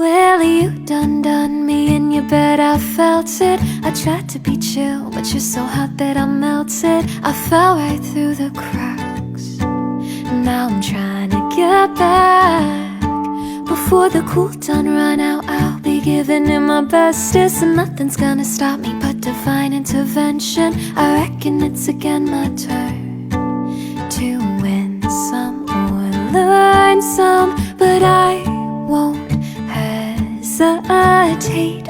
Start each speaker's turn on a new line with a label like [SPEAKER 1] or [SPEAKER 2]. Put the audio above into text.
[SPEAKER 1] Well, you done me in your bed, I felt it. I tried to be chill, but you're so hot that I melted. I fell right through the cracks. Now I'm trying to get back. Before the cool done run out, I'll be giving it my bestest, and nothing's gonna stop me but divine intervention. I reckon it's again my turn to win some or learn some, but I won't hesitate.